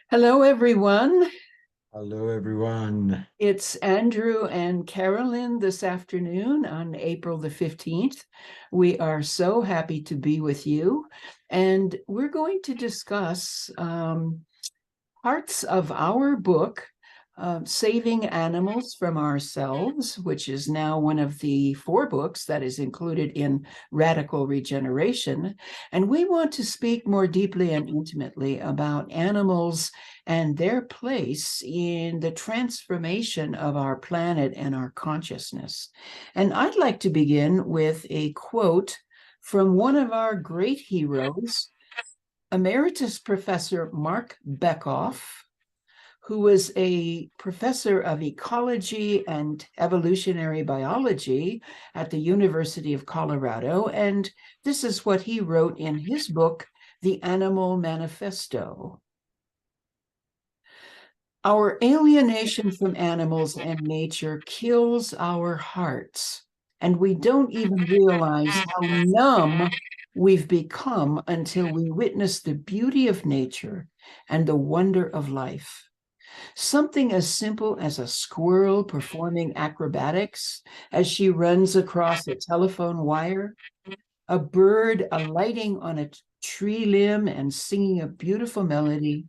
Hello, everyone. Hello, everyone. It's Andrew and Carolyn this afternoon on April the 15th. We are so happy to be with you, and we're going to discuss parts of our book, Saving Animals from Ourselves, which is now one of the four books that is included in Radical Regeneration. And we want to speak more deeply and intimately about animals and their place in the transformation of our planet and our consciousness. And I'd like to begin with a quote from one of our great heroes, Emeritus Professor Mark Bekoff, who was a professor of ecology and evolutionary biology at the University of Colorado. And this is what he wrote in his book, The Animal Manifesto. Our alienation from animals and nature kills our hearts, and we don't even realize how numb we've become until we witness the beauty of nature and the wonder of life. Something as simple as a squirrel performing acrobatics as she runs across a telephone wire, a bird alighting on a tree limb and singing a beautiful melody,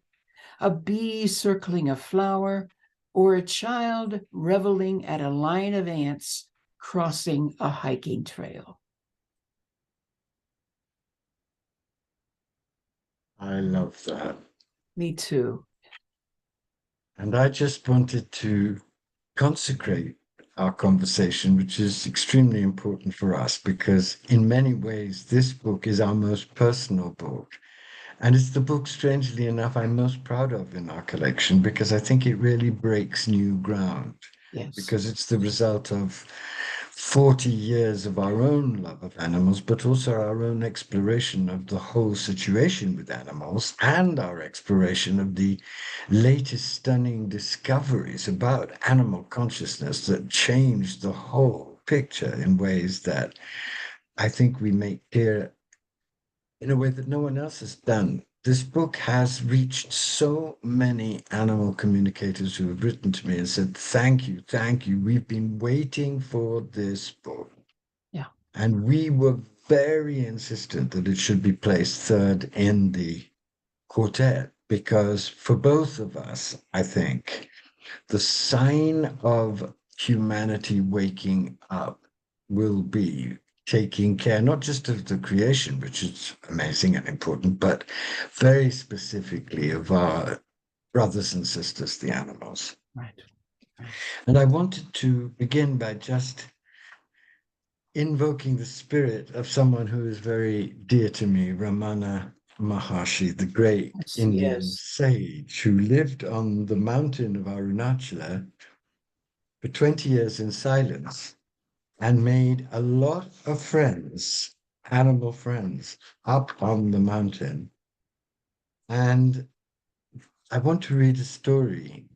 a bee circling a flower, or a child reveling at a line of ants crossing a hiking trail. I love that. Me too. And I just wanted to consecrate our conversation, which is extremely important for us because, in many ways, this book is our most personal book. And it's the book, strangely enough, I'm most proud of in our collection because I think it really breaks new ground. Yes. Because it's the result of 40 years of our own love of animals, but also our own exploration of the whole situation with animals and our exploration of the latest stunning discoveries about animal consciousness that changed the whole picture in ways that I think we make clear in a way that no one else has done. This book has reached so many animal communicators who have written to me and said, thank you, thank you. We've been waiting for this book. Yeah. And we were very insistent that it should be placed third in the quartet because for both of us, I think, the sign of humanity waking up will be taking care not just of the creation, which is amazing and important, but very specifically of our brothers and sisters, the animals. Right. Right. And I wanted to begin by just invoking the spirit of someone who is very dear to me, Ramana Maharshi, the great Yes. Indian Yes. sage who lived on the mountain of Arunachala for 20 years in silence and made a lot of friends, animal friends, up on the mountain. And I want to read a story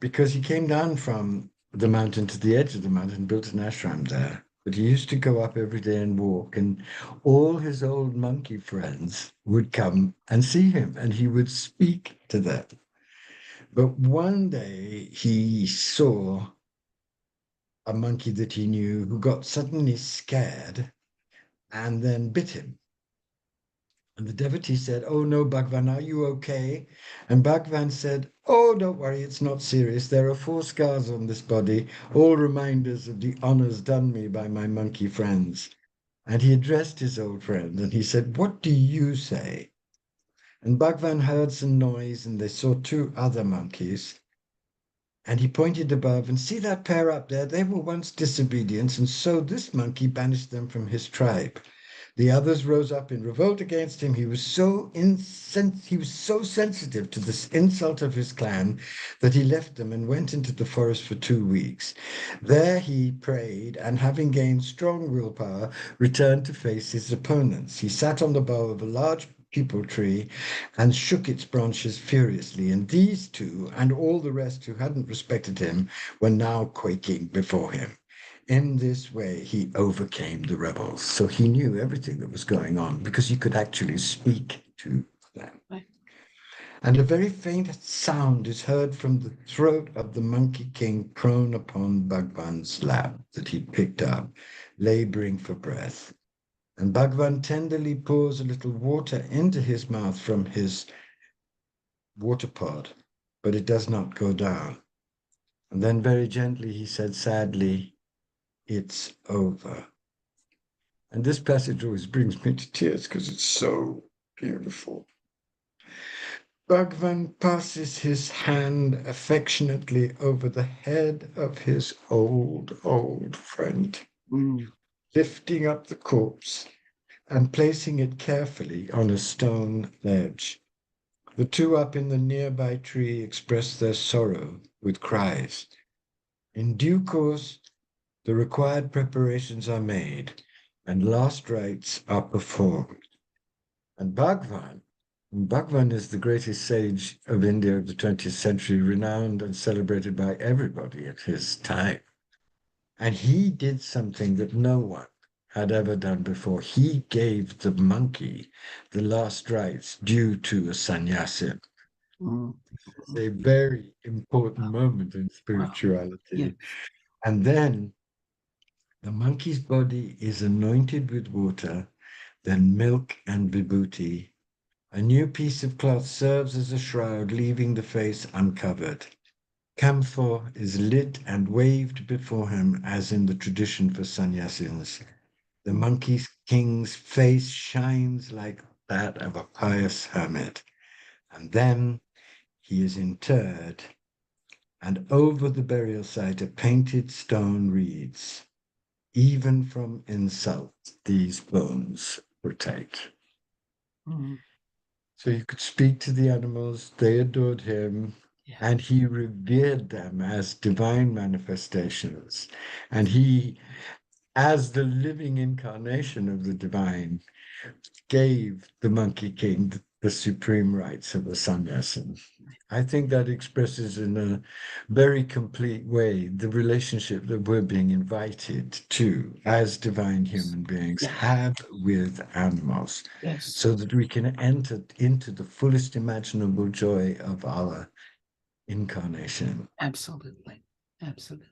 because he came down from the mountain to the edge of the mountain, built an ashram there. But he used to go up every day and walk, and all his old monkey friends would come and see him, and he would speak to them. But one day he saw a monkey that he knew who got suddenly scared and then bit him. And the devotee said, "Oh no, Bhagwan, are you okay?" And Bhagwan said, "Oh, don't worry, it's not serious. There are 4 scars on this body, all reminders of the honors done me by my monkey friends." And he addressed his old friend and he said, "What do you say?" And Bhagwan heard some noise and they saw 2 other monkeys. And he pointed above and see that pair up there? They were once disobedient, and so this monkey banished them from his tribe. The others rose up in revolt against him. He was so sensitive to this insult of his clan that he left them and went into the forest for 2 weeks. There he prayed, and having gained strong willpower, returned to face his opponents. He sat on the bough of a large peepal tree and shook its branches furiously. And these two and all the rest who hadn't respected him were now quaking before him. In this way, he overcame the rebels. So he knew everything that was going on because he could actually speak to them. Right. and a very faint sound is heard from the throat of the Monkey King prone upon Bhagwan's lap that he picked up, laboring for breath. And Bhagwan tenderly pours a little water into his mouth from his water pot, but it does not go down. And then very gently he said sadly, "It's over." And this passage always brings me to tears because it's so beautiful. Bhagwan passes his hand affectionately over the head of his old friend, lifting up the corpse and placing it carefully on a stone ledge. The two up in the nearby tree express their sorrow with cries. In due course, the required preparations are made and last rites are performed. And Bhagwan is the greatest sage of India of the 20th century, renowned and celebrated by everybody at his time. And he did something that no one had ever done before. He gave the monkey the last rites due to a sannyasin. It's a very important moment in spirituality. Yeah. And then the monkey's body is anointed with water, then milk and vibhuti. A new piece of cloth serves as a shroud, leaving the face uncovered. Camphor is lit and waved before him, as in the tradition for sannyasins. The monkey king's face shines like that of a pious hermit. And then he is interred, and over the burial site a painted stone reads, "Even from insult these bones protect." So you could speak to the animals, they adored him, and he revered them as divine manifestations. And he, as the living incarnation of the divine, gave the Monkey King the supreme rights of a sannyasin. I think that expresses in a very complete way the relationship that we're being invited to as divine human beings have with animals, so that we can enter into the fullest imaginable joy of our incarnation. Absolutely. Absolutely.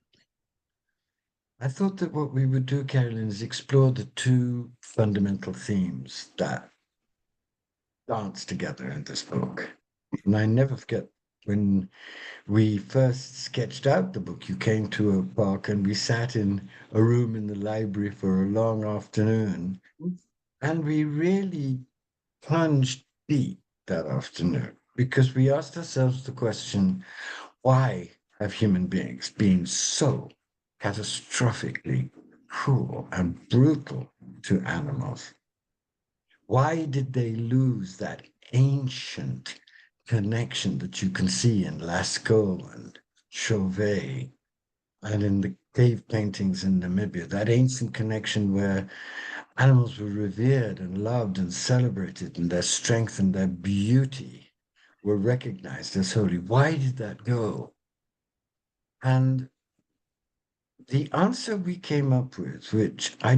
I thought that what we would do, Carolyn, is explore the two fundamental themes that dance together in this book. And I never forget when we first sketched out the book, you came to a park and we sat in a room in the library for a long afternoon. And we really plunged deep that afternoon because we asked ourselves the question, why have human beings been so catastrophically cruel and brutal to animals? Why did they lose that ancient connection that you can see in Lascaux and Chauvet and in the cave paintings in Namibia, that ancient connection where animals were revered and loved and celebrated, and their strength and their beauty were recognized as holy? Why did that go? And the answer we came up with, which I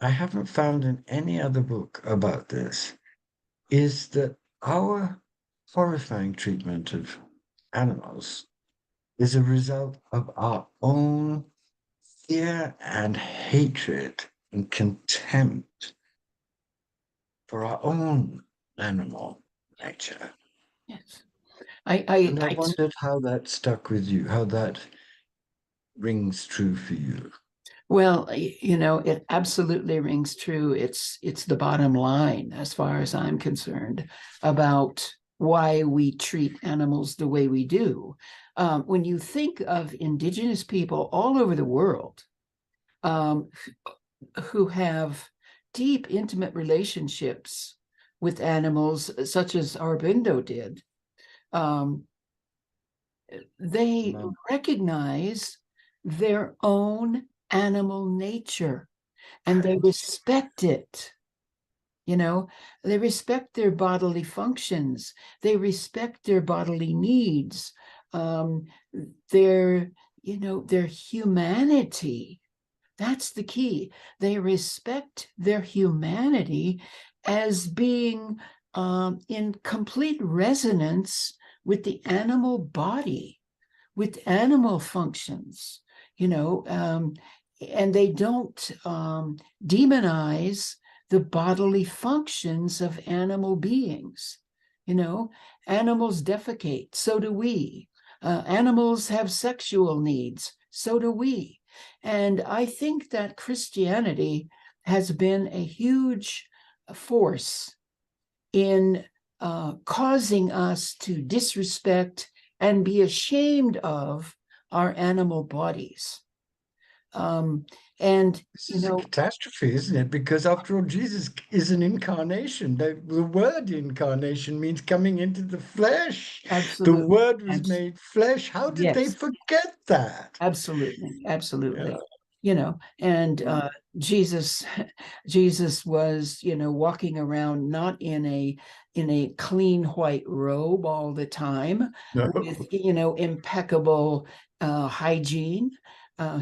haven't found in any other book about this, is that our horrifying treatment of animals is a result of our own fear and hatred and contempt for our own animal nature. Yes. And I wondered how that stuck with you, how that rings true for you. Well, it absolutely rings true. It's the bottom line, as far as I'm concerned, about why we treat animals the way we do. When you think of indigenous people all over the world who have deep, intimate relationships with animals, such as Aurobindo did, they recognize their own animal nature and they respect it. They respect their bodily functions, they respect their bodily needs, their humanity. That's the key. They respect their humanity as being in complete resonance with the animal body, with animal functions, and they don't demonize the bodily functions of animal beings. Animals defecate, so do we. Animals have sexual needs, so do we. And I think that Christianity has been a huge force in causing us to disrespect and be ashamed of our animal bodies. And This is a catastrophe, isn't it? Because after all, Jesus is an incarnation. The word incarnation means coming into the flesh. The absolutely, word was made flesh. How did they yes, forget that? absolutely, Yeah, and Jesus was walking around not in a clean white robe all the time no. with impeccable hygiene.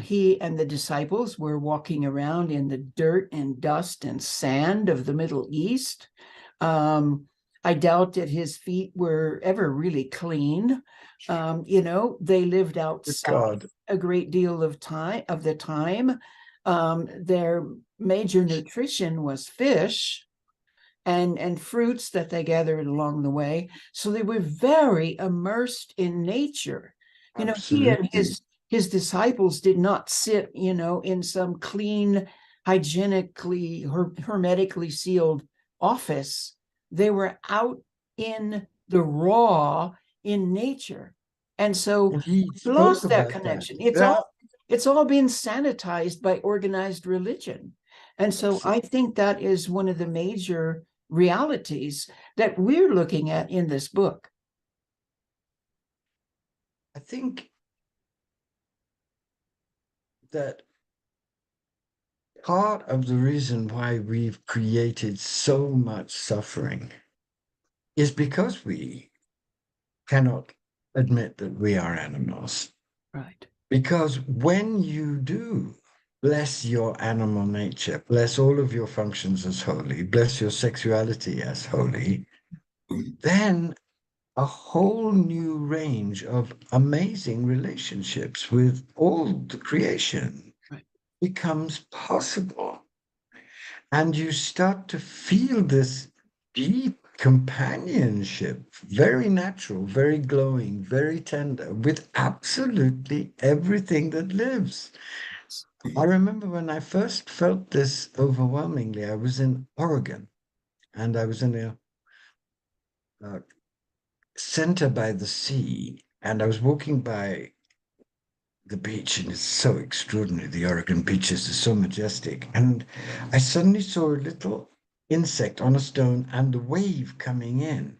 He and the disciples were walking around in the dirt and dust and sand of the Middle East. I doubt that his feet were ever really clean. They lived outside God. a great deal of the time. Their major nutrition was fish and fruits that they gathered along the way. So they were very immersed in nature. He and Absolutely. his disciples did not sit, in some clean, hygienically, hermetically sealed office. They were out in the raw, in nature. And so And he we spoke lost that about that. connection. Yeah, It's all been sanitized by organized religion. And so I think that is one of the major realities that we're looking at in this book. I think that part of the reason why we've created so much suffering is because we cannot admit that we are animals. Right. Because when you do bless your animal nature, bless all of your functions as holy, bless your sexuality as holy, then a whole new range of amazing relationships with all the creation Right. becomes possible. And you start to feel this deep companionship, very natural, very glowing, very tender, with absolutely everything that lives. I remember when I first felt this overwhelmingly, I was in Oregon and I was in a center by the sea and I was walking by the beach and it's so extraordinary. The Oregon beaches are so majestic. And I suddenly saw a little insect on a stone and the wave coming in.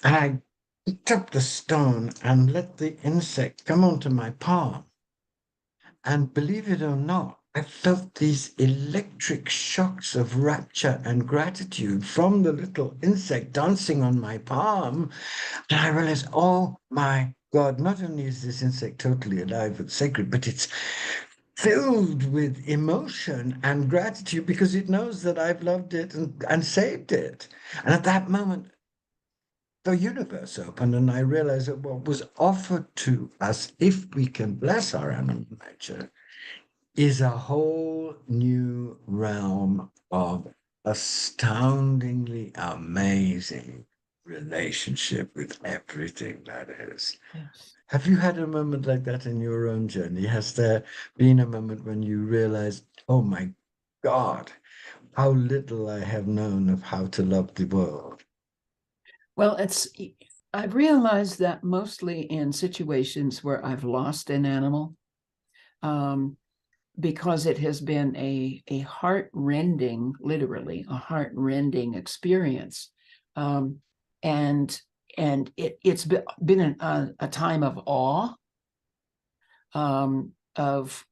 And I picked up the stone and let the insect come onto my palm. And believe it or not, I felt these electric shocks of rapture and gratitude from the little insect dancing on my palm. And I realized, oh my God, not only is this insect totally alive and sacred, but it's filled with emotion and gratitude because it knows that I've loved it and saved it. And at that moment, the universe opened, and I realized that what was offered to us, if we can bless our animal nature, is a whole new realm of astoundingly amazing relationship with everything that is. Yes. Have you had a moment like that in your own journey? Has there been a moment when you realized, oh my God, how little I have known of how to love the world? Well, I've realized that mostly in situations where I've lost an animal, um, because it has been a heart-rending, literally a heart-rending experience. Um, and it's been a time of awe, of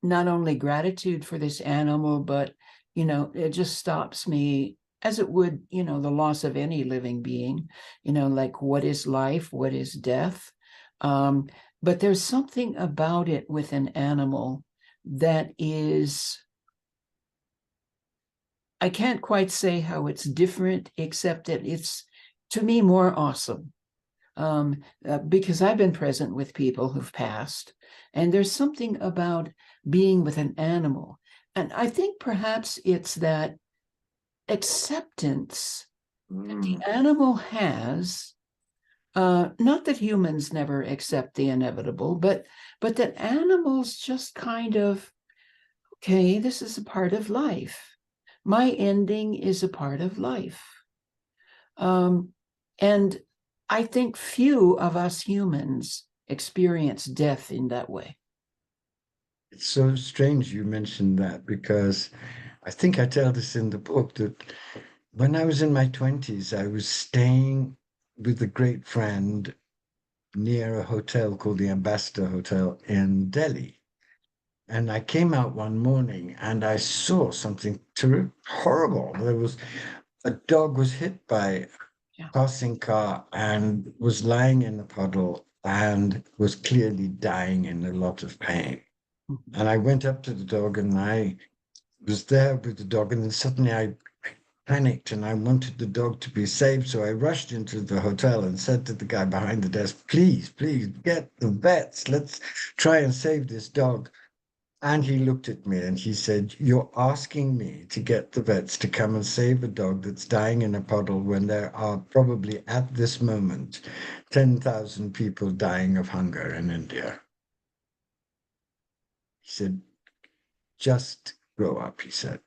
not only gratitude for this animal, but it just stops me, as it would, the loss of any living being, like what is life, what is death. But there's something about it with an animal that is I can't quite say how it's different, except that it's, to me, more awesome. Because I've been present with people who've passed, and there's something about being with an animal. And I think perhaps it's that acceptance that the animal has, not that humans never accept the inevitable, but that animals just kind of, okay, this is a part of life. My ending is a part of life. And I think few of us humans experience death in that way. It's so strange you mentioned that, because I think I tell this in the book that when I was in my 20s, I was staying with a great friend near a hotel called the Ambassador Hotel in Delhi. And I came out one morning and I saw something horrible. A dog was hit by Yeah. a passing car and was lying in a puddle and was clearly dying in a lot of pain. Mhm. And I went up to the dog and I was there with the dog, and then suddenly I panicked and I wanted the dog to be saved. So I rushed into the hotel and said to the guy behind the desk, please, get the vets. Let's try and save this dog. And he looked at me and he said, you're asking me to get the vets to come and save a dog that's dying in a puddle when there are probably at this moment 10,000 people dying of hunger in India. He said, just grow up, he said.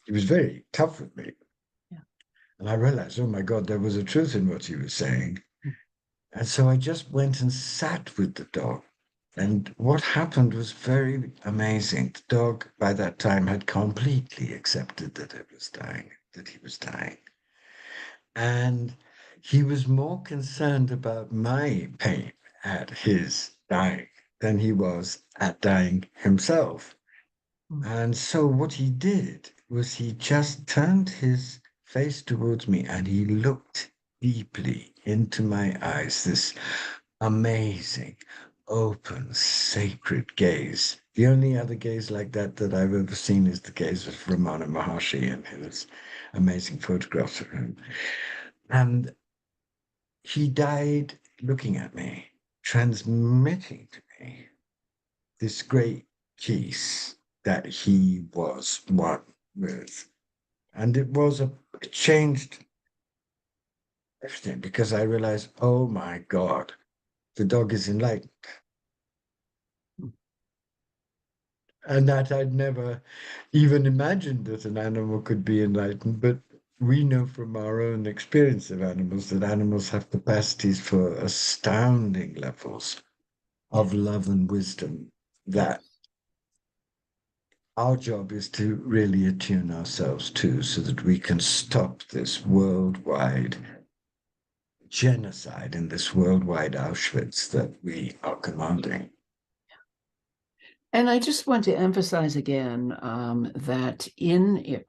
He was very tough with me. Yeah. And I realized, oh my God, there was a truth in what he was saying. And so I just went and sat with the dog. And what happened was very amazing. The dog by that time had completely accepted that it was dying, that he was dying. And he was more concerned about my pain at his dying than he was at dying himself. And so what he did was he just turned his face towards me and he looked deeply into my eyes, this amazing, open, sacred gaze. The only other gaze like that that I've ever seen is the gaze of Ramana Maharshi and his amazing photographs of him. And he died looking at me, transmitting to me this great peace that he was one with. And it changed everything, because I realized, oh my God, the dog is enlightened. And that I'd never even imagined that an animal could be enlightened. But we know from our own experience of animals that animals have capacities for astounding levels of love and wisdom, that our job is to really attune ourselves to, so that we can stop this worldwide genocide and this worldwide Auschwitz that we are commanding. And I just want to emphasize again that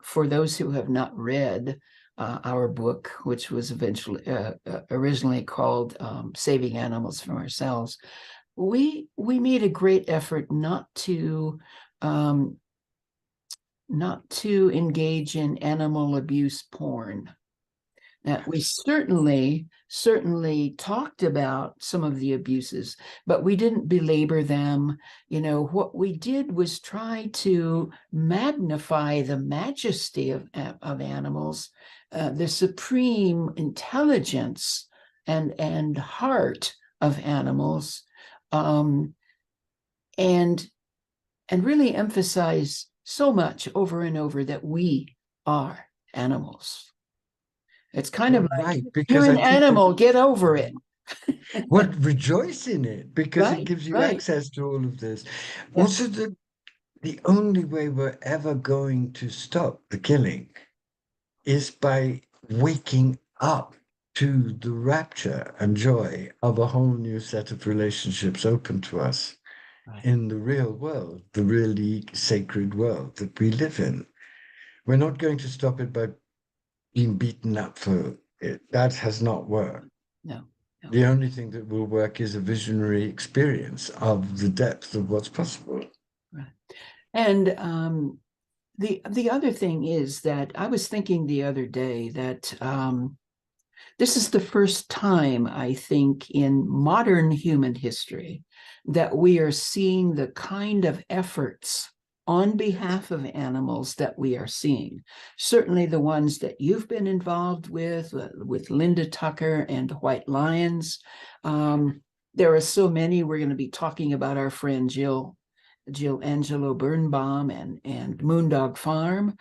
for those who have not read our book, which was originally called "Saving Animals from Ourselves," we made a great effort not to engage in animal abuse porn. Now, we certainly talked about some of the abuses, but we didn't belabor them. What we did was try to magnify the majesty of animals, the supreme intelligence and heart of animals, and really emphasize so much over and over that we are animals. It's kind of like, Right, you're because an I think that, animal, get over it. what, rejoice in it, because it Right, gives you right. access to all of this. Yeah. Also, the only way we're ever going to stop the killing is by waking up to the rapture and joy of a whole new set of relationships open to us Right. in the real world, the really sacred world that we live in. We're not going to stop it by being beaten up for it. That has not worked. No, no. The only thing that will work is a visionary experience of the depth of what's possible. Right. And The other thing is that I was thinking the other day that this is the first time, I think, in modern human history that we are seeing the kind of efforts on behalf of animals that we are seeing. Certainly the ones that you've been involved with Linda Tucker and White Lions. There are so many. We're going to be talking about our friend Jill Angelo Birnbaum and Moondog Farm.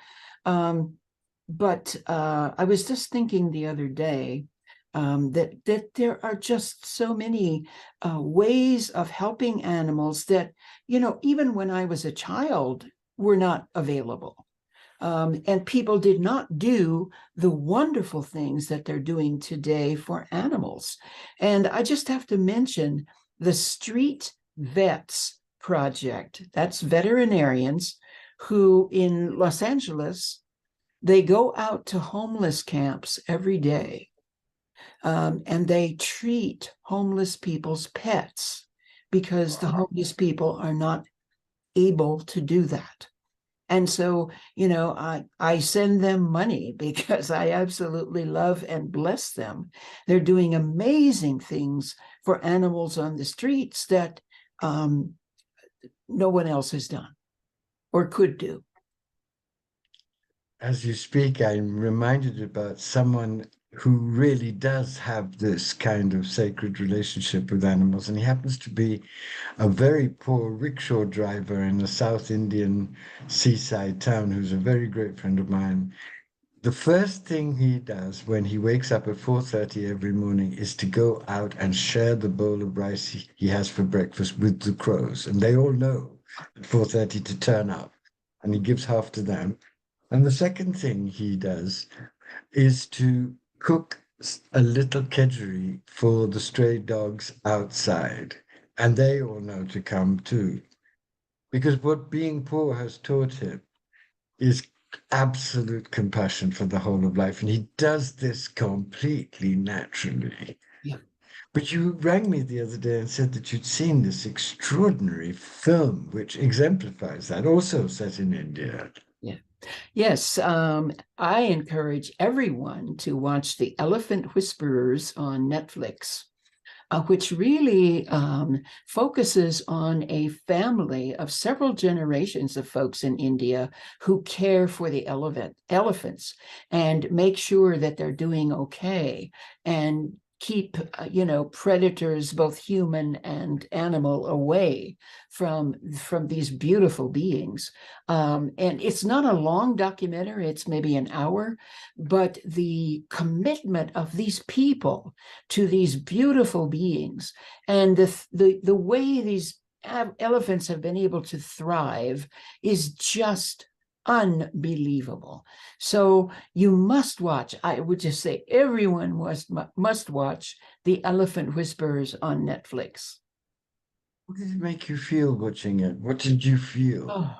But I was just thinking the other day that there are just so many ways of helping animals that, even when I was a child, were not available. And people did not do the wonderful things that they're doing today for animals. And I just have to mention the Street Vets Project. That's veterinarians who in Los Angeles, they go out to homeless camps every day, and they treat homeless people's pets because the homeless people are not able to do that. And so, I send them money because I absolutely love and bless them. They're doing amazing things for animals on the streets that no one else has done or could do. As you speak, I'm reminded about someone who really does have this kind of sacred relationship with animals, and he happens to be a very poor rickshaw driver in a South Indian seaside town who's a very great friend of mine. The first thing he does when he wakes up at 4:30 every morning is to go out and share the bowl of rice he has for breakfast with the crows. And they all know at 4:30 to turn up, and he gives half to them. And the second thing he does is to cook a little kedgeree for the stray dogs outside. And they all know to come too. Because what being poor has taught him is absolute compassion for the whole of life. And he does this completely naturally. Yeah. But you rang me the other day and said that you'd seen this extraordinary film which exemplifies that, also set in India. Yeah. Yes, I encourage everyone to watch The Elephant Whisperers on Netflix, which really focuses on a family of several generations of folks in India who care for the elephants and make sure that they're doing okay and keep predators, both human and animal, away from these beautiful beings. And it's not a long documentary, it's maybe an hour, but the commitment of these people to these beautiful beings and the way these elephants have been able to thrive is just unbelievable. So you must watch. I would just say everyone must watch The Elephant Whisperers on Netflix. What did it make you feel watching it? What did you feel? Oh.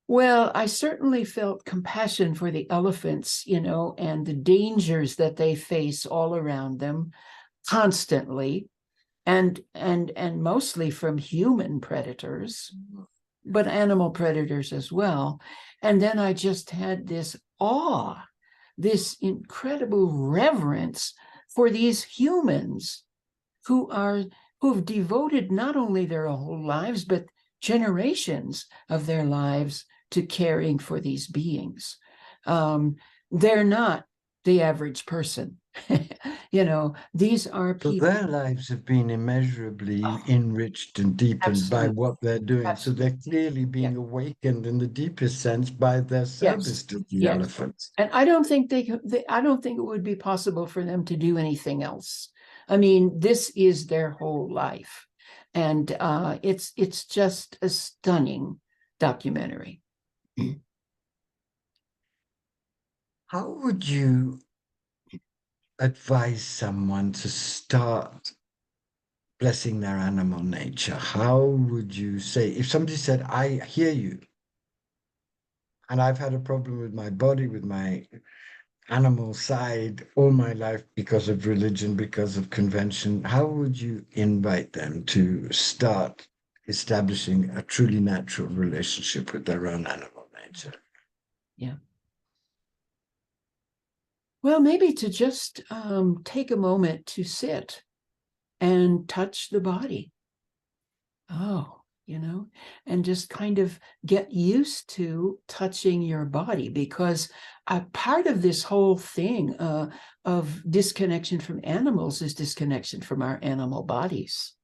Well, I certainly felt compassion for the elephants, and the dangers that they face all around them constantly, and mostly from human predators, but animal predators as well. And then I just had this awe, this incredible reverence for these humans who've devoted not only their whole lives, but generations of their lives to caring for these beings. They're not the average person. These are So people. their lives have been immeasurably enriched and deepened by Absolutely. what they're doing. So Absolutely. they're clearly being Yeah. awakened in the deepest sense by their service Yes. to the Yes. elephants. And I don't think I don't think it would be possible for them to do anything else. I mean, this is their whole life. And it's just a stunning documentary. How would you advise someone to start blessing their animal nature? How would you say, if somebody said, I hear you, and I've had a problem with my body, with my animal side all my life because of religion, because of convention, how would you invite them to start establishing a truly natural relationship with their own animal nature. Yeah. Well, maybe to just take a moment to sit and touch the body. Oh, and just kind of get used to touching your body, because a part of this whole thing of disconnection from animals is disconnection from our animal bodies.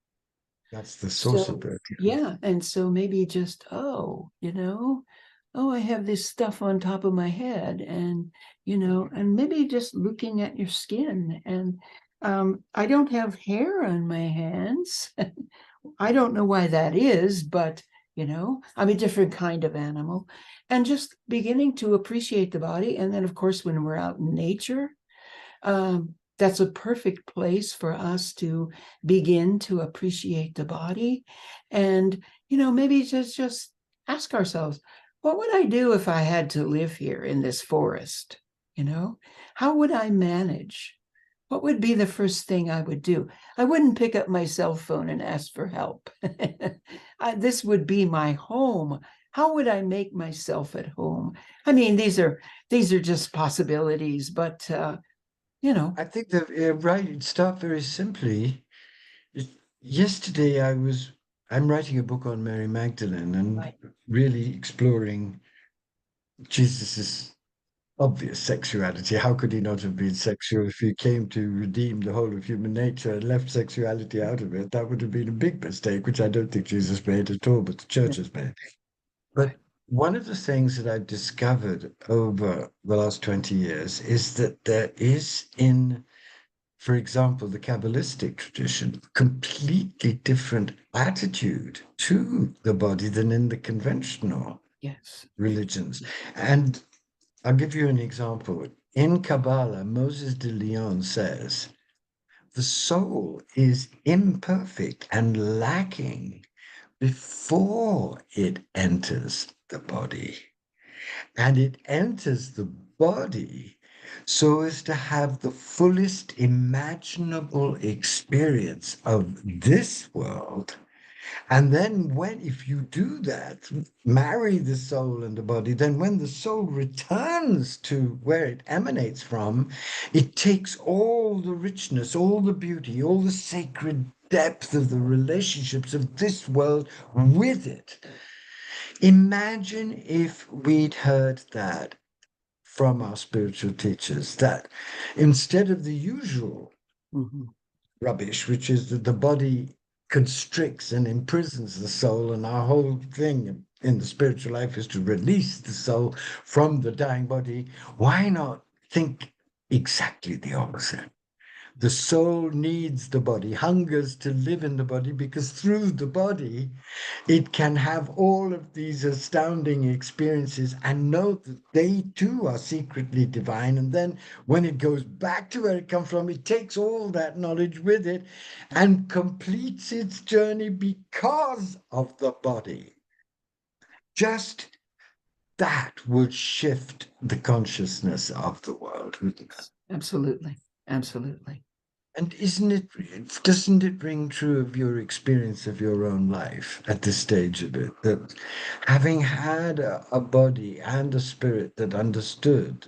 That's the source So, of it. yeah. And so maybe just, I have this stuff on top of my head, and, and maybe just looking at your skin. And I don't have hair on my hands. I don't know why that is, but I'm a different kind of animal. And just beginning to appreciate the body. And then, of course, when we're out in nature, that's a perfect place for us to begin to appreciate the body. And, maybe just ask ourselves, what would I do if I had to live here in this forest? How would I manage? What would be the first thing I would do? I wouldn't pick up my cell phone and ask for help. This would be my home. How would I make myself at home? I mean, these are just possibilities, but I think that right. It start very simply. Yesterday, I'm writing a book on Mary Magdalene and right. really exploring Jesus's obvious sexuality. How could he not have been sexual if he came to redeem the whole of human nature and left sexuality out of it? That would have been a big mistake, which I don't think Jesus made at all, but the church has made. But one of the things that I've discovered over the last 20 years is that there is for example, the Kabbalistic tradition, completely different attitude to the body than in the conventional Yes. religions. And I'll give you an example. In Kabbalah, Moses de Leon says, the soul is imperfect and lacking before it enters the body. And it enters the body so as to have the fullest imaginable experience of this world. And then if you do that, marry the soul and the body, then when the soul returns to where it emanates from, it takes all the richness, all the beauty, all the sacred depth of the relationships of this world with it. Imagine if we'd heard that from our spiritual teachers, that instead of the usual rubbish, which is that the body constricts and imprisons the soul, and our whole thing in the spiritual life is to release the soul from the dying body, why not think exactly the opposite? The soul needs the body, hungers to live in the body, because through the body, it can have all of these astounding experiences and know that they too are secretly divine. And then when it goes back to where it comes from, it takes all that knowledge with it and completes its journey because of the body. Just that would shift the consciousness of the world, wouldn't it? Absolutely. Absolutely. And doesn't it ring true of your experience of your own life at this stage of it, that having had a body and a spirit that understood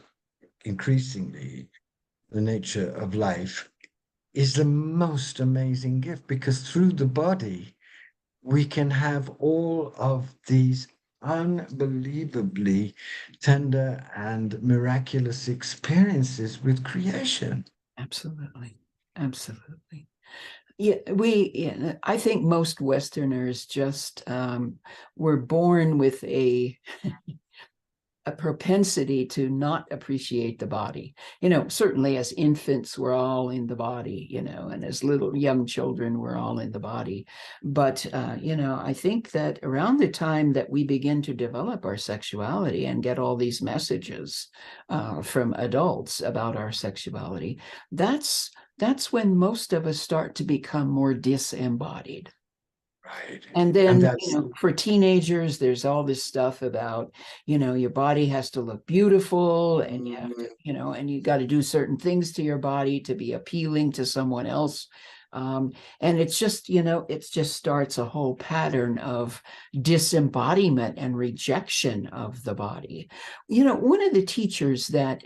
increasingly the nature of life is the most amazing gift, because through the body, we can have all of these unbelievably tender and miraculous experiences with creation. Absolutely. Absolutely. Yeah, I think most Westerners just were born with a propensity to not appreciate the body. Certainly as infants, we're all in the body, and as little young children, we're all in the body. But, I think that around the time that we begin to develop our sexuality and get all these messages from adults about our sexuality, that's when most of us start to become more disembodied. Right. And And then, that's for teenagers, there's all this stuff about, your body has to look beautiful, and you have to, and you got to do certain things to your body to be appealing to someone else. And it's just, it just starts a whole pattern of disembodiment and rejection of the body. One of the teachers that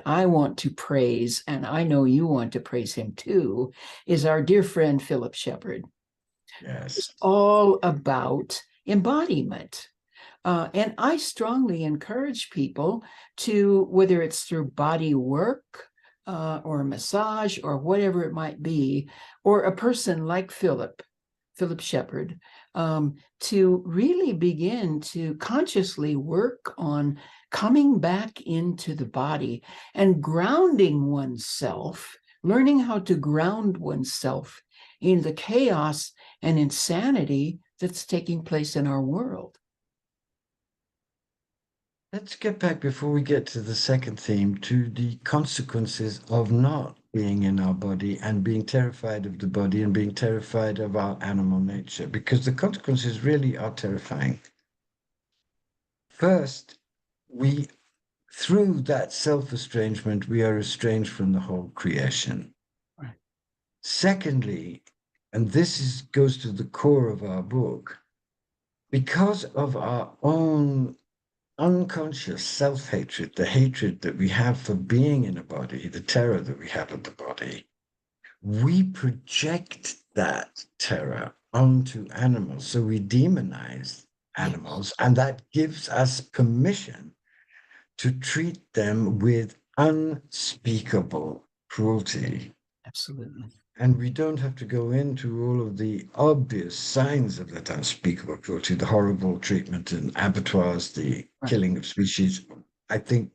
I want to praise, and I know you want to praise him too, is our dear friend Philip Shepherd. Yes. It's all about embodiment. And I strongly encourage people to, whether it's through body work or massage or whatever it might be, or a person like Philip Shepherd, to really begin to consciously work on coming back into the body and grounding oneself, learning how to ground oneself in the chaos and insanity that's taking place in our world. Let's get back before we get to the second theme to the consequences of not being in our body and being terrified of the body and being terrified of our animal nature, because the consequences really are terrifying. First, through that self-estrangement, we are estranged from the whole creation. Right. Secondly, and goes to the core of our book, because of our own unconscious self-hatred, the hatred that we have for being in a body, the terror that we have of the body, we project that terror onto animals. So we demonize animals, and that gives us permission to treat them with unspeakable cruelty. Absolutely. And we don't have to go into all of the obvious signs of that unspeakable cruelty, the horrible treatment in abattoirs, the killing of species. I think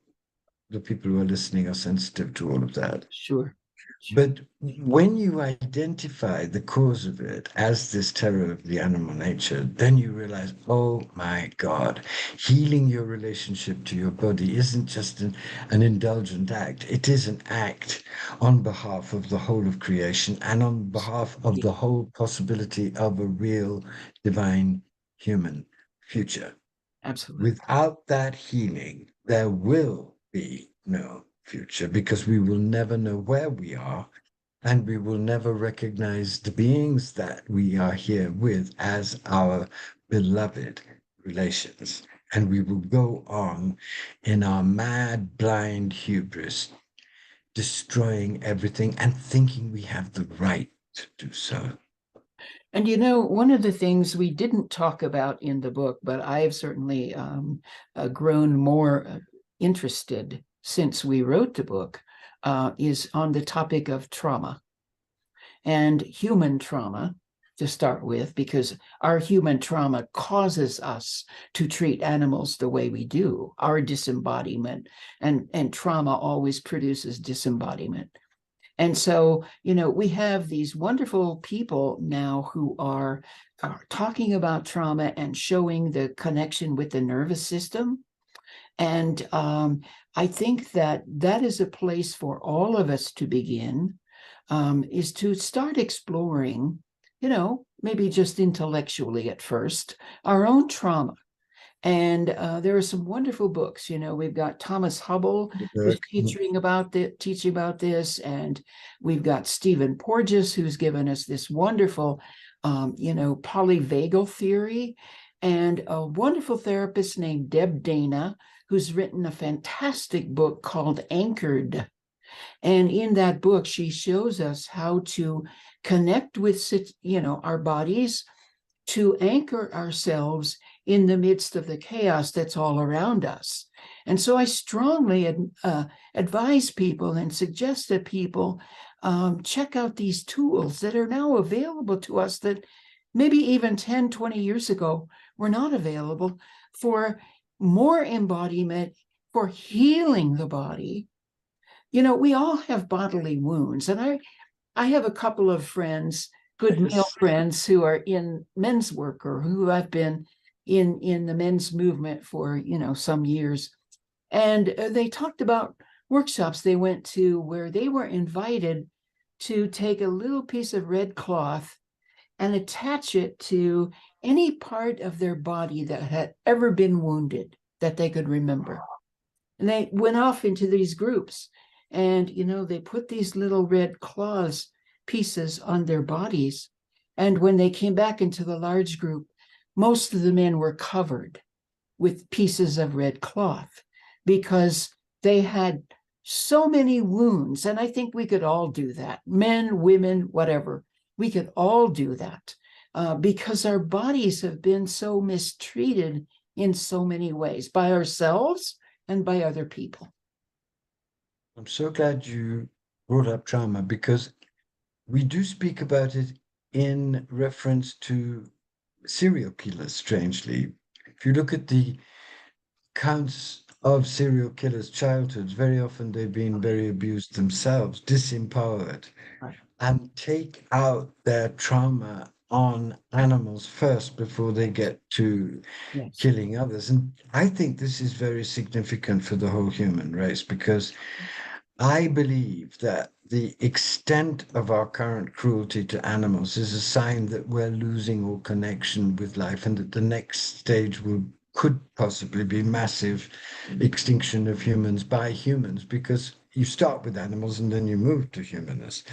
the people who are listening are sensitive to all of that. Sure. But when you identify the cause of it as this terror of the animal nature, then you realize, oh my God, healing your relationship to your body isn't just an indulgent act. It is an act on behalf of the whole of creation and on behalf of the whole possibility of a real divine human future. Absolutely. Without that healing, there will be no future, because we will never know where we are, and we will never recognize the beings that we are here with as our beloved relations. And we will go on in our mad, blind hubris, destroying everything and thinking we have the right to do so. And one of the things we didn't talk about in the book, but I have certainly grown more interested since we wrote the book, is on the topic of trauma and human trauma to start with, because our human trauma causes us to treat animals the way we do, our disembodiment, and trauma always produces disembodiment. And so, we have these wonderful people now who are talking about trauma and showing the connection with the nervous system. And I think that is a place for all of us to begin, is to start exploring, maybe just intellectually at first, our own trauma. And there are some wonderful books. We've got Thomas Hubble, who's teaching about this, and we've got Stephen Porges, who's given us this wonderful, polyvagal theory, and a wonderful therapist named Deb Dana, who's written a fantastic book called Anchored. And in that book, she shows us how to connect with, our bodies, to anchor ourselves in the midst of the chaos that's all around us. And so I strongly advise people and suggest that people check out these tools that are now available to us that maybe even 10, 20 years ago were not available, for more embodiment, for healing the body. We all have bodily wounds. And I have a couple of friends, good male friends, who are in men's work or who have been in the men's movement for, some years. And they talked about workshops they went to where they were invited to take a little piece of red cloth and attach it to any part of their body that had ever been wounded that they could remember. And they went off into these groups, and, they put these little red cloths pieces on their bodies. And when they came back into the large group, most of the men were covered with pieces of red cloth because they had so many wounds. And I think we could all do that, men, women, whatever. We could all do that because our bodies have been so mistreated in so many ways by ourselves and by other people. I'm so glad you brought up trauma, because we do speak about it in reference to serial killers, strangely. If you look at the counts of serial killers' childhoods, very often they've been very abused themselves, disempowered, Right. and take out their trauma on animals first before they get to Yes. killing others. And I think this is very significant for the whole human race, because I believe that the extent of our current cruelty to animals is a sign that we're losing all connection with life, and that the next stage could possibly be massive extinction of humans by humans, because you start with animals and then you move to humanness.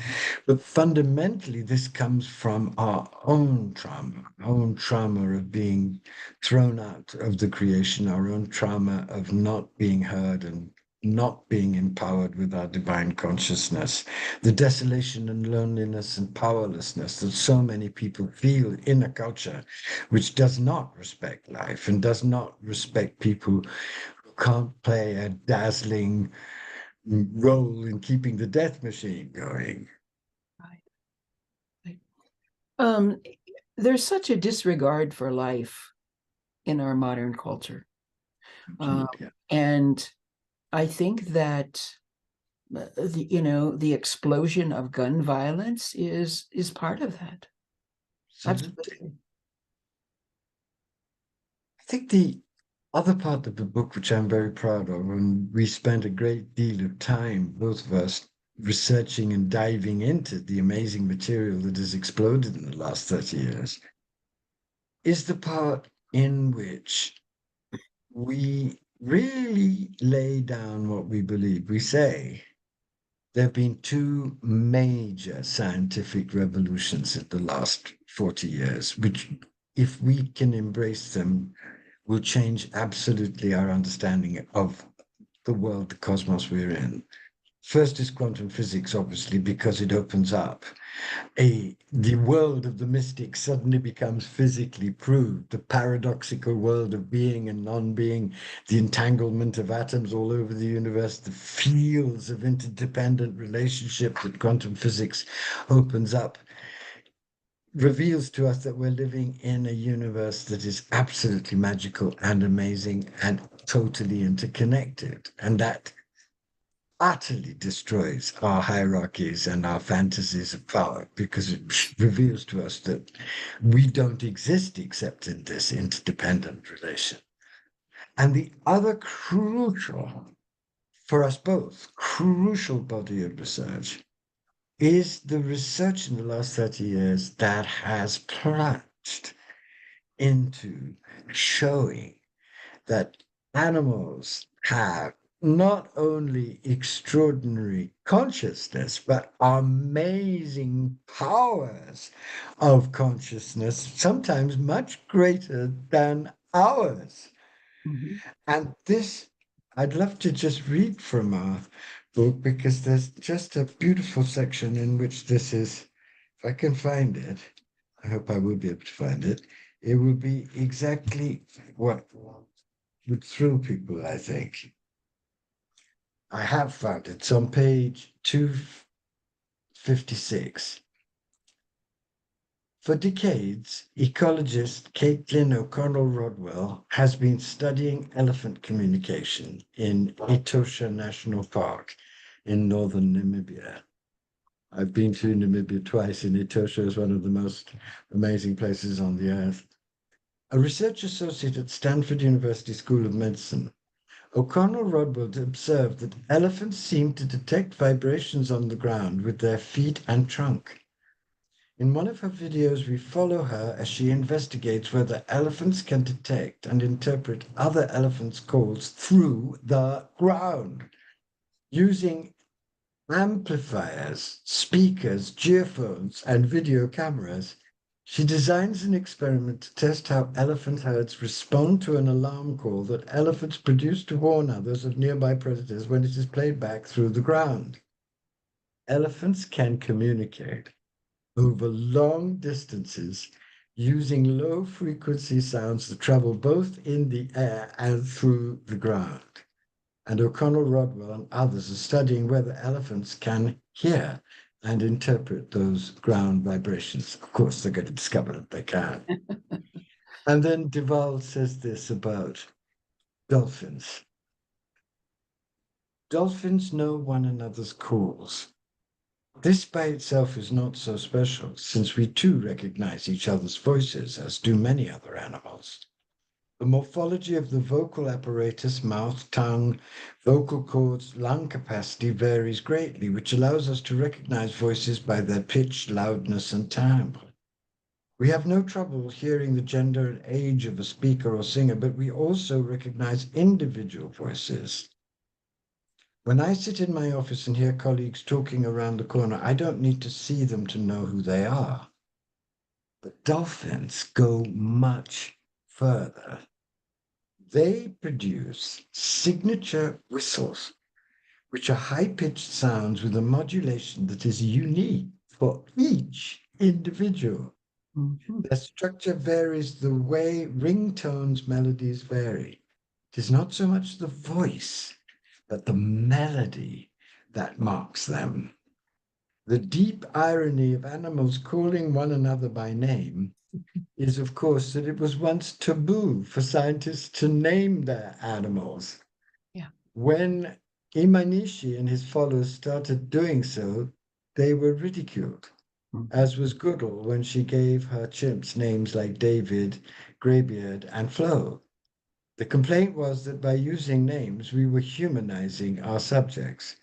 But fundamentally, this comes from our own trauma of being thrown out of the creation, our own trauma of not being heard and not being empowered with our divine consciousness, the desolation and loneliness and powerlessness that so many people feel in a culture which does not respect life and does not respect people who can't play a dazzling role in keeping the death machine going. Right. Um, there's such a disregard for life in our modern culture. Yeah. And I think that the explosion of gun violence is part of that. Absolutely. I think the other part of the book, which I'm very proud of, and we spent a great deal of time, both of us, researching and diving into the amazing material that has exploded in the last 30 years, is the part in which we really lay down what we believe. We say there have been two major scientific revolutions in the last 40 years, which, if we can embrace them, will change absolutely our understanding of the world, the cosmos we're in. First is quantum physics, obviously, because it opens up the world of the mystic suddenly becomes physically proved. The paradoxical world of being and non-being, the entanglement of atoms all over the universe, the fields of interdependent relationship that quantum physics opens up, reveals to us that we're living in a universe that is absolutely magical and amazing and totally interconnected. And that utterly destroys our hierarchies and our fantasies of power, because it reveals to us that we don't exist except in this interdependent relation. And the other crucial, for us both, crucial body of research is the research in the last 30 years that has plunged into showing that animals have not only extraordinary consciousness, but amazing powers of consciousness, sometimes much greater than ours. Mhm. And this, I'd love to just read from our book, because there's just a beautiful section in which this is, if I can find it, I hope I will be able to find it. It will be exactly what would thrill people, I think. I have found it. It's on page 256. For decades, ecologist Caitlin O'Connell Rodwell has been studying elephant communication in Etosha National Park in northern Namibia. I've been to Namibia twice, and Etosha is one of the most amazing places on the earth. A research associate at Stanford University School of Medicine, O'Connell Rodwell observed that elephants seem to detect vibrations on the ground with their feet and trunk. In one of her videos, we follow her as she investigates whether elephants can detect and interpret other elephants' calls through the ground using amplifiers, speakers, geophones, and video cameras. She designs an experiment to test how elephant herds respond to an alarm call that elephants produce to warn others of nearby predators when it is played back through the ground. Elephants can communicate over long distances using low frequency sounds that travel both in the air and through the ground. And O'Connell Rodwell and others are studying whether elephants can hear and interpret those ground vibrations. Of course, they're going to discover that they can. And then Duval says this about dolphins. Dolphins know one another's calls. This by itself is not so special, since we too recognize each other's voices, as do many other animals. The morphology of the vocal apparatus, mouth, tongue, vocal cords, lung capacity varies greatly, which allows us to recognize voices by their pitch, loudness, and timbre. We have no trouble hearing the gender and age of a speaker or singer, but we also recognize individual voices. When I sit in my office and hear colleagues talking around the corner, I don't need to see them to know who they are. But dolphins go much further. They produce signature whistles, which are high-pitched sounds with a modulation that is unique for each individual. Mhm. Their structure varies the way ringtones melodies vary. It is not so much the voice, but the melody that marks them. The deep irony of animals calling one another by name is, of course, that it was once taboo for scientists to name their animals. Yeah. When Imanishi and his followers started doing so, they were ridiculed, as was Goodall when she gave her chimps names like David, Greybeard, and Flo. The complaint was that by using names, we were humanizing our subjects.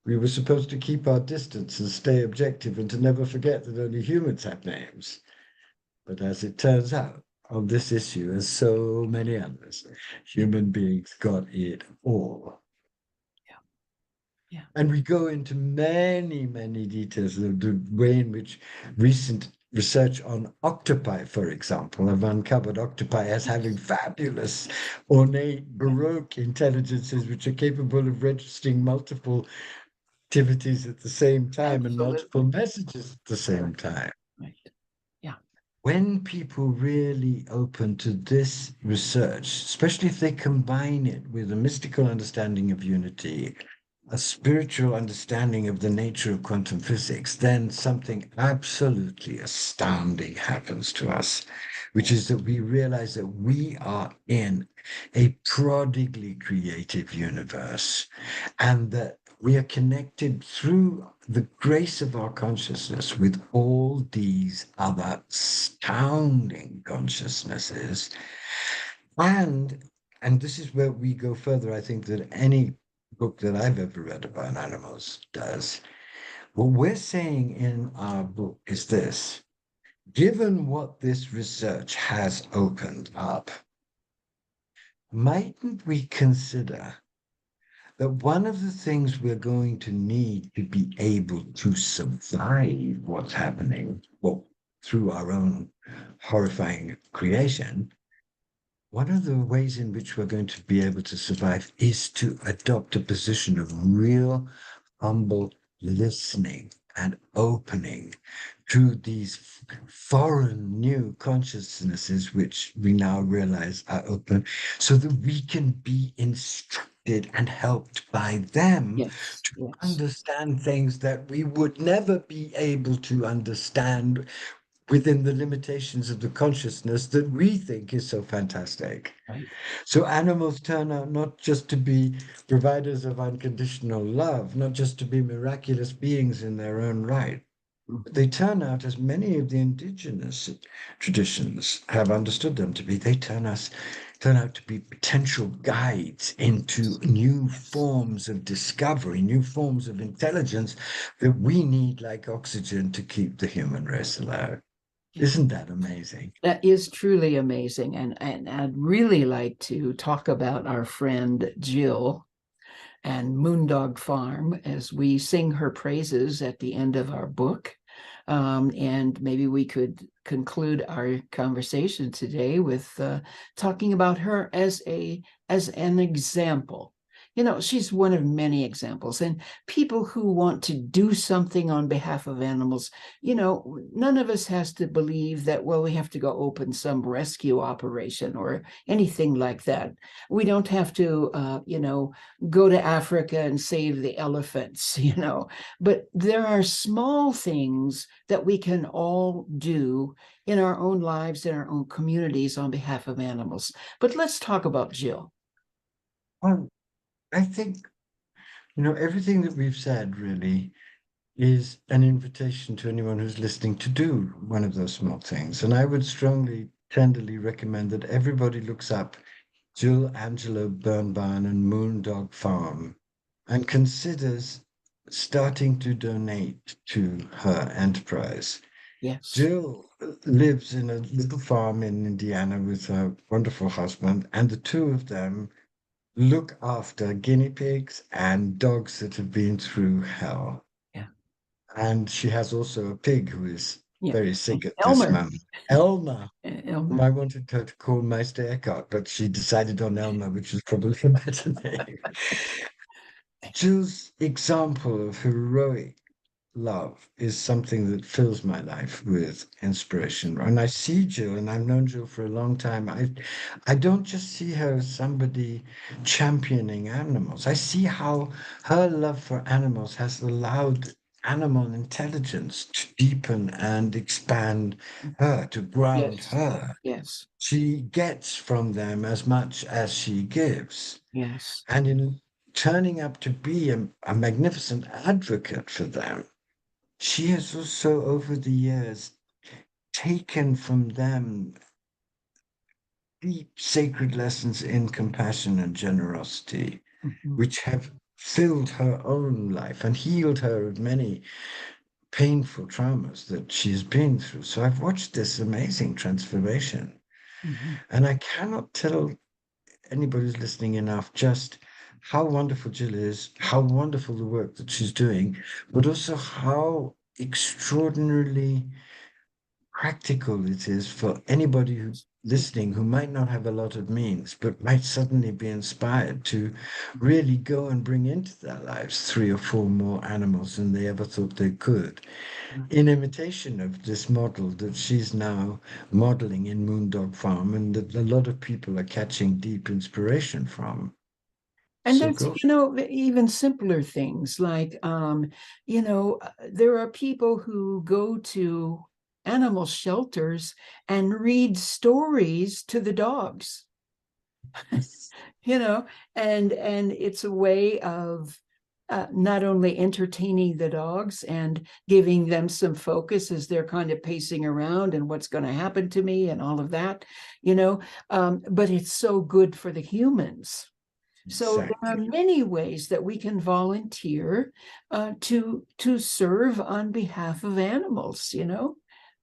We were supposed to keep our distance and stay objective and to never forget that only humans have names. But as it turns out, on this issue, as so many others, human beings got it all. Yeah. And we go into many, many details of the way in which recent research on octopi, for example, have uncovered octopi as having fabulous, ornate, baroque intelligences which are capable of registering multiple activities at the same time and multiple Absolutely. messages at the same time. Right. Yeah. When people really open to this research, especially if they combine it with a mystical understanding of unity, a spiritual understanding of the nature of quantum physics, then something absolutely astounding happens to us, which is that we realize that we are in a prodigally creative universe and that we are connected through the grace of our consciousness with all these other astounding consciousnesses. And this is where we go further, I think, than any book that I've ever read about animals does. What we're saying in our book is this: given what this research has opened up, mightn't we consider that one of the things we're going to need to be able to survive what's happening, well, through our own horrifying creation, one of the ways in which we're going to be able to survive is to adopt a position of real, humble listening and opening to these foreign new consciousnesses, which we now realize are open, so that we can be instructed and helped by them Yes. to Yes. understand things that we would never be able to understand within the limitations of the consciousness that we think is so fantastic. Right. So animals turn out not just to be providers of unconditional love, not just to be miraculous beings in their own right, but they turn out, as many of the indigenous traditions have understood them to be, they turn out to be potential guides into new forms of discovery, new forms of intelligence that we need like oxygen to keep the human race alive. Isn't that amazing? That is truly amazing. And I'd really like to talk about our friend Jill and Moondog Farm as we sing her praises at the end of our book. And maybe we could conclude our conversation today with talking about her as an example. She's one of many examples, and people who want to do something on behalf of animals, none of us has to believe that, well, we have to go open some rescue operation or anything like that. We don't have to, go to Africa and save the elephants, but there are small things that we can all do in our own lives, in our own communities on behalf of animals. But let's talk about Jill. Well, I think, everything that we've said really is an invitation to anyone who's listening to do one of those small things. And I would strongly, tenderly recommend that everybody looks up Jill Angelo Birnbaum and Moondog Farm and considers starting to donate to her enterprise. Yes. Jill lives in a little farm in Indiana with her wonderful husband, and the two of them look after guinea pigs and dogs that have been through hell. Yeah. And she has also a pig who is very sick at this Elmer. moment. Elmer, whom Elmer. I wanted her to call Meister Eckhart, but she decided on Elmer, which was probably a better name. Jill's example of heroic love is something that fills my life with inspiration. And I see Jill, and I've known Jill for a long time. I don't just see her as somebody championing animals. I see how her love for animals has allowed animal intelligence to deepen and expand her, to ground Yes. her. Yes. She gets from them as much as she gives. Yes. And in turning up to be a magnificent advocate for them, she has also, over the years, taken from them deep sacred lessons in compassion and generosity, Mhm. which have filled her own life and healed her of many painful traumas that she's been through. So I've watched this amazing transformation. Mhm. And I cannot tell anybody who's listening enough just how wonderful Jill is, how wonderful the work that she's doing, but also how extraordinarily practical it is for anybody who listening who might not have a lot of means but might suddenly be inspired to really go and bring into their lives 3 or 4 more animals than they ever thought they could, in imitation of this model that she's now modeling in Moondog Farm and that a lot of people are catching deep inspiration from. And So there's, go. even simpler things like, there are people who go to animal shelters and read stories to the dogs, you know, and it's a way of not only entertaining the dogs and giving them some focus as they're kind of pacing around and what's going to happen to me and all of that, but it's so good for the humans. So there are Exactly. many ways that we can volunteer to serve on behalf of animals.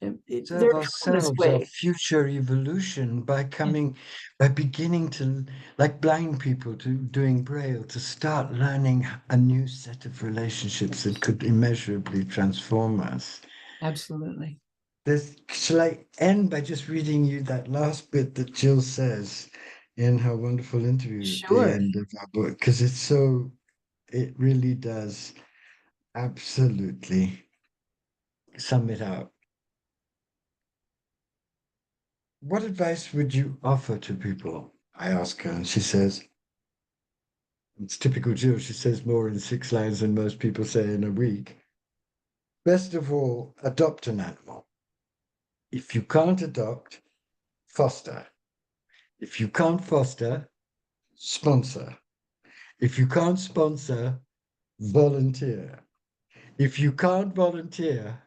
There Serve are countless ourselves, our ways. future evolution by beginning to, like blind people, to doing Braille, to start learning a new set of relationships that could immeasurably transform us. Absolutely. Shall I end by just reading you that last bit that Jill says in her wonderful interview at the Sure. end of our book? Because it really does absolutely sum it up. What advice would you offer to people? I ask her, and she says, it's typical Jill. She says more in 6 lines than most people say in a week. Best of all, adopt an animal. If you can't adopt, foster. If you can't foster, sponsor. If you can't sponsor, volunteer. If you can't volunteer,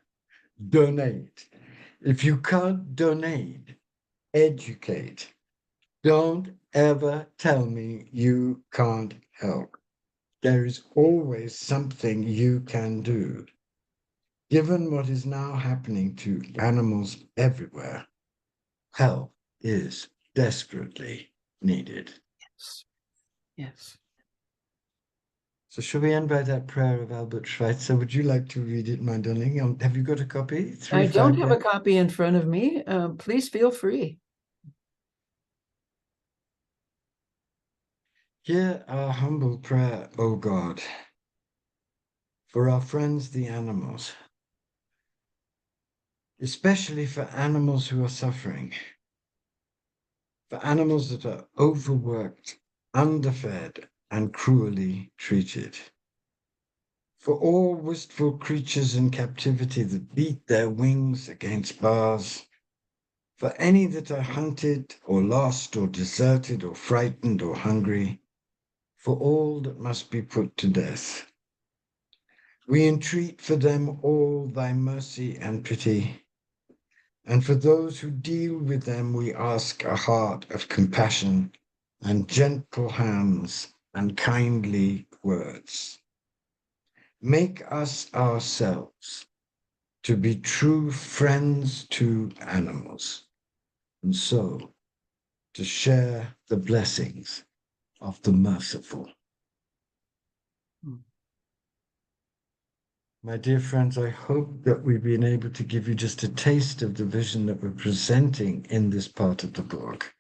donate. If you can't donate, educate. Don't ever tell me you can't help. There is always something you can do. Given what is now happening to animals everywhere, help is desperately needed. Yes. Yes. So shall we end by that prayer of Albert Schweitzer? Would you like to read it, my darling? Have you got a copy? I don't have a 3-5. copy in front of me. Please feel free. Hear our humble prayer, O God, for our friends, the animals, especially for animals who are suffering, for animals that are overworked, underfed, and cruelly treated. For all wistful creatures in captivity that beat their wings against bars, for any that are hunted or lost or deserted or frightened or hungry, for all that must be put to death. We entreat for them all thy mercy and pity, and for those who deal with them we ask a heart of compassion and gentle hands and kindly words. Make us ourselves to be true friends to animals, and so to share the blessings of the merciful. My dear friends, I hope that we've been able to give you just a taste of the vision that we're presenting in this part of the book,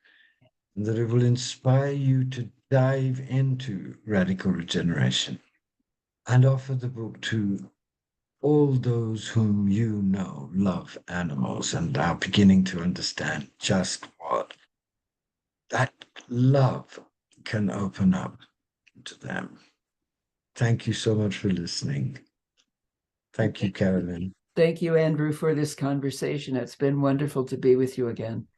and that it will inspire you to dive into radical regeneration and offer the book to all those whom you know love animals and are beginning to understand just what that love can open up to them. Thank you so much for listening. Thank you, Carolyn. Thank you, Andrew, for this conversation. It's been wonderful to be with you again.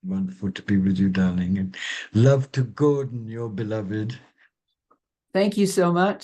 Wonderful to be with you, darling. And love to Gordon, your beloved. Thank you so much.